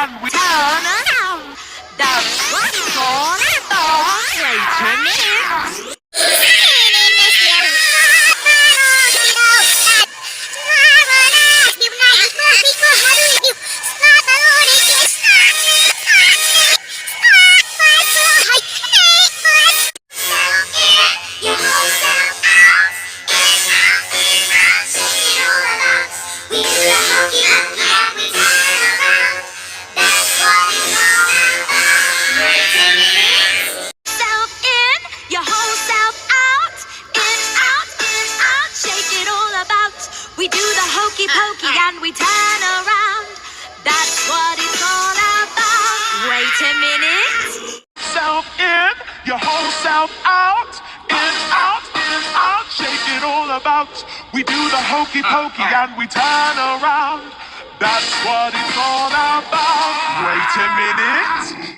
and we turn around. That's what we call the Wait a minute. We do the hokey pokey and we turn around. That's what it's all about. Wait a minute. Self in, your whole self out. In, out, shake it all about. We do the hokey pokey and we turn around. That's what it's all about. Wait a minute.